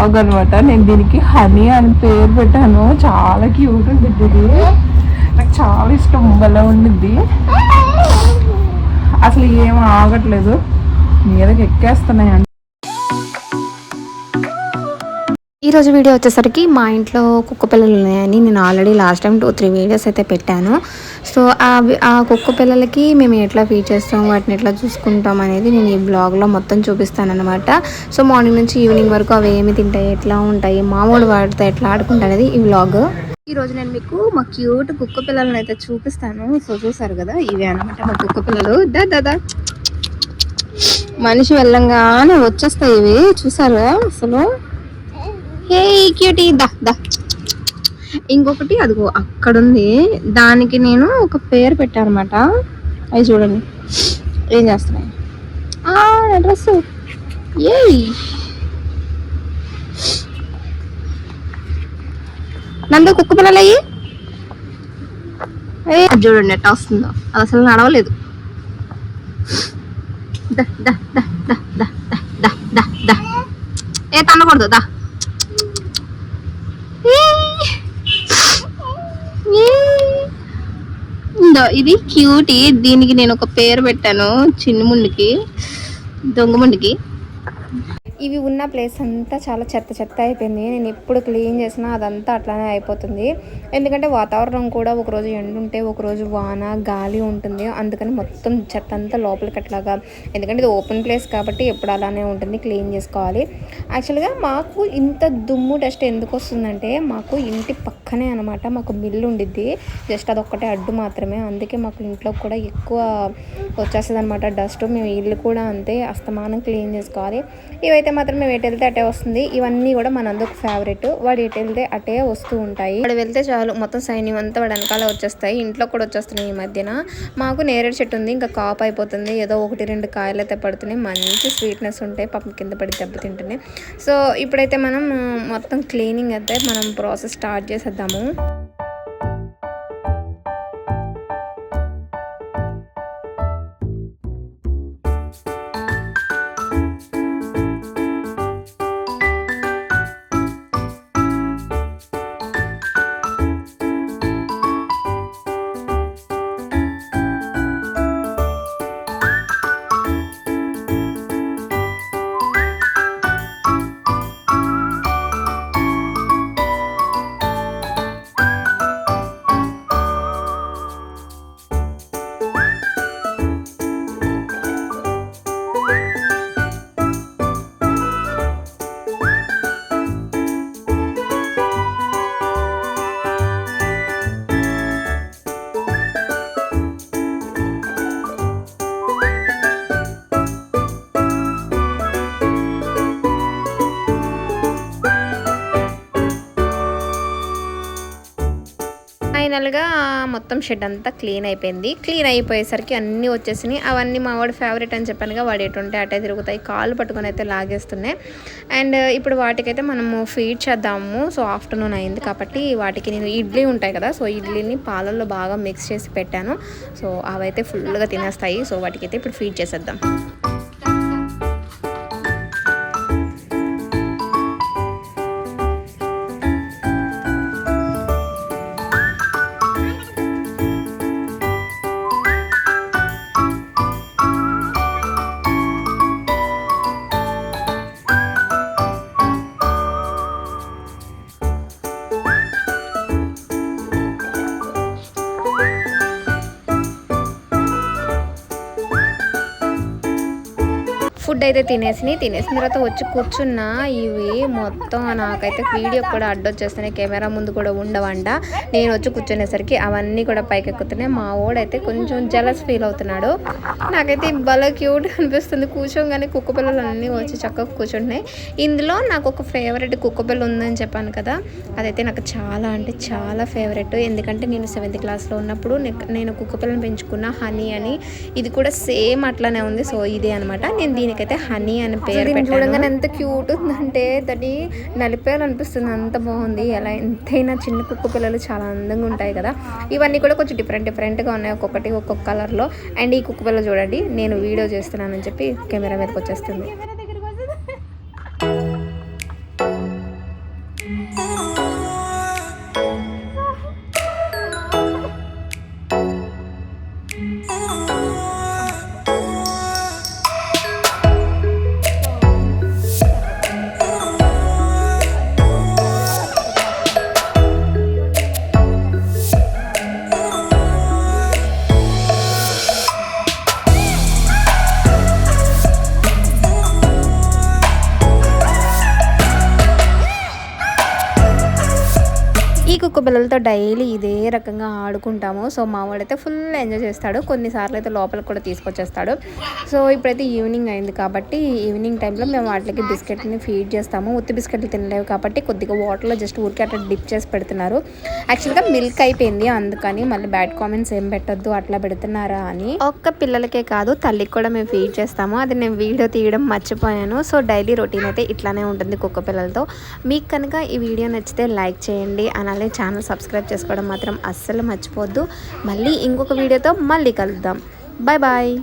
Dog అనమాట. నేను దీనికి హనీ అని పేరు పెట్టాను. చాలా క్యూట్ ఉంటుంది ఇది, నాకు చాలా ఇష్టం. భలే ఉండిద్ది, అసలు ఏం ఆగట్లేదు, మీదకి ఎక్కేస్తున్నాయి. ఈరోజు వీడియో వచ్చేసరికి మా ఇంట్లో కుక్క పిల్లలు ఉన్నాయని నేను ఆల్రెడీ లాస్ట్ టైం 2-3 వీడియోస్ అయితే పెట్టాను. సో ఆ కుక్క పిల్లలకి మేము ఎట్లా ఫీడ్ చేస్తాం, వాటిని ఎట్లా చూసుకుంటాం అనేది నేను ఈ బ్లాగ్లో మొత్తం చూపిస్తాను అనమాట. సో మార్నింగ్ నుంచి ఈవినింగ్ వరకు అవి ఏమి తింటాయి, ఎట్లా ఉంటాయి, మామూలు వాటితో ఎట్లా ఆడుకుంటా అనేది ఈ వ్లాగ్. ఈరోజు నేను మీకు మా క్యూట్ కుక్క పిల్లలను అయితే చూపిస్తాను. సో చూసారు కదా, ఇవే అనమాట మా కుక్క పిల్లలు. దా మనిషి వెళ్ళంగానే వచ్చేస్తాయి ఇవి, చూసారు అసలు. హే క్యూటీ, దా. ఇంకొకటి అదిగో అక్కడుంది, దానికి నేను ఒక పేరు పెట్టాను అనమాట. అవి చూడండి ఏం చేస్తున్నాయి. నా డ్రెస్ నందు కుక్క పిల్లలు అయ్యి చూడండి ఎట్టా వస్తుందో, అది అసలు నడవలేదు. దా ఏ తన్నకూడదు, దా. ఇది క్యూటీ, దీనికి నేను ఒక పేరు పెట్టాను, చిన్నముండికి, దొంగముండికి. ఇవి ఉన్న ప్లేస్ అంతా చాలా చెత్త అయిపోయింది. నేను ఎప్పుడు క్లీన్ చేసినా అదంతా అట్లానే అయిపోతుంది. ఎందుకంటే వాతావరణం కూడా ఒకరోజు ఎండ ఉంటే ఒకరోజు వాన గాలి ఉంటుంది. అందుకని మొత్తం చెత్త అంతా లోపలికి అట్లాగా, ఎందుకంటే ఇది ఓపెన్ ప్లేస్ కాబట్టి ఎప్పుడు అలానే ఉంటుంది, క్లీన్ చేసుకోవాలి. యాక్చువల్గా మాకు ఇంత దుమ్ము డస్ట్ ఎందుకు వస్తుందంటే, మాకు ఇంటి పక్కనే అనమాట మాకు మిల్లు ఉండిద్ది, జస్ట్ అదొక్కటే అడ్డు మాత్రమే. అందుకే మాకు ఇంట్లో కూడా ఎక్కువ వచ్చేస్తుంది అనమాట డస్ట్. మేము ఇల్లు కూడా అంతే అస్తమానం క్లీన్ చేసుకోవాలి. ఇవైతే మాత్రం మేము ఎటు వెళ్తే అటే వస్తుంది. ఇవన్నీ కూడా మనందరికి ఫేవరెట్, వాడు ఎటు వెళ్తే అటే వస్తూ ఉంటాయి. వాడు వెళ్తే చాలు మొత్తం సైన్యం అంతా వాడు వెనకాల వచ్చేస్తాయి. ఇంట్లో కూడా వచ్చేస్తున్నాయి ఈ మధ్యన. మాకు నేరేడు చెట్టు ఉంది, ఇంకా కాపు అయిపోతుంది. ఏదో 1-2 కాయలు అయితే పడుతున్నాయి, మంచి స్వీట్నెస్ ఉంటాయి, పాపం కింద పడి దెబ్బతింటున్నాయి. సో ఇప్పుడైతే మనం మొత్తం క్లీనింగ్ అయితే మనం ప్రాసెస్ స్టార్ట్ చేసేద్దాము. ఫైనల్గా మొత్తం షెడ్ అంతా క్లీన్ అయిపోయింది. క్లీన్ అయిపోయేసరికి అన్నీ వచ్చేసినాయి. అవన్నీ మా వాడు ఫేవరెట్ అని చెప్పానుగా, వాడు ఎటుంటే అటే తిరుగుతాయి, కాళ్ళు పట్టుకొని అయితే లాగేస్తున్నాయి. అండ్ ఇప్పుడు వాటికైతే మనము ఫీడ్ చేద్దాము. సో ఆఫ్టర్నూన్ అయింది కాబట్టి వాటికి నేను ఇడ్లీ ఉంటాయి కదా, సో ఇడ్లీని పాలల్లో బాగా మిక్స్ చేసి పెట్టాను. సో అవైతే ఫుల్గా తినేస్తాయి. సో వాటికైతే ఇప్పుడు ఫీడ్ చేసేద్దాం. ఫుడ్ అయితే తినేసిన తర్వాత వచ్చి కూర్చున్నా. ఇవి మొత్తం నాకైతే వీడియో కూడా అడ్డొచ్చేస్తున్నాయి, కెమెరా ముందు కూడా ఉండవంట. నేను వచ్చి కూర్చునేసరికి అవన్నీ కూడా పైకి ఎక్కుతున్నాయి. మా వాడైతే కొంచెం జలస్ ఫీల్ అవుతున్నాడు. నాకైతే భలే క్యూట్ అనిపిస్తుంది. కూర్చోగానే కుక్క పిల్లలు అన్నీ వచ్చి చక్కగా కూర్చుంటున్నాయి. ఇందులో నాకు ఒక ఫేవరెట్ కుక్క పిల్ల ఉందని చెప్పాను కదా, అదైతే నాకు చాలా అంటే చాలా ఫేవరెట్. ఎందుకంటే నేను 7th క్లాస్లో ఉన్నప్పుడు నేను కుక్క పిల్లని పెంచుకున్న హనీ అని. ఇది కూడా సేమ్ అట్లానే ఉంది. సో ఇదే అనమాట, నేను దీనికైతే హనీ అని పేరు పెట్టాను. చూడగానే ఎంత క్యూట్ ఉందంటే దాన్ని నలిపేయాలనిపిస్తుంది, అంత బాగుంది. ఎలా ఎంతైనా చిన్న కుక్క పిల్లలు చాలా అందంగా ఉంటాయి కదా. ఇవన్నీ కూడా కొంచెం డిఫరెంట్గా ఉన్నాయి, ఒక్కొక్కటి ఒక్కొక్క కలర్లో. అండ్ ఈ కుక్క పిల్ల చూడండి, నేను వీడియో చేస్తున్నానని చెప్పి కెమెరా మీదకి వచ్చేస్తుంది. ఈ కుక్క పిల్లలతో డైలీ ఇదే రకంగా ఆడుకుంటాము. సో మా వాడైతే ఫుల్ ఎంజాయ్ చేస్తాడు. కొన్నిసార్లు అయితే లోపలికి కూడా తీసుకొచ్చేస్తాడు. సో ఇప్పుడైతే ఈవినింగ్ అయింది కాబట్టి ఈవినింగ్ టైంలో మేము వాటికి బిస్కెట్ని ఫీడ్ చేస్తాము. ఉత్తి బిస్కెట్లు తినలేవు కాబట్టి కొద్దిగా వాటర్లో జస్ట్ ఊరికే అట్లా డిప్ చేసి పెడుతున్నారు. యాక్చువల్గా మిల్క్ అయిపోయింది, అందుకని మళ్ళీ బ్యాడ్ కామెంట్స్ ఏం పెట్టొద్దు అట్లా పెడుతున్నారా అని. ఒక్క పిల్లలకే కాదు తల్లికి కూడా మేము ఫీడ్ చేస్తాము. అది నేను వీడియో తీయడం మర్చిపోయాను. సో డైలీ రొటీన్ అయితే ఇట్లానే ఉంటుంది కుక్క పిల్లలతో. మీకు కనుక ఈ వీడియో నచ్చితే లైక్ చేయండి, అలాగే ఛానల్ సబ్స్క్రైబ్ చేసుకోవడం మాత్రం అస్సలు మర్చిపోవద్దు. మళ్ళీ ఇంకొక వీడియోతో మళ్ళీ కలుద్దాం. Bye bye.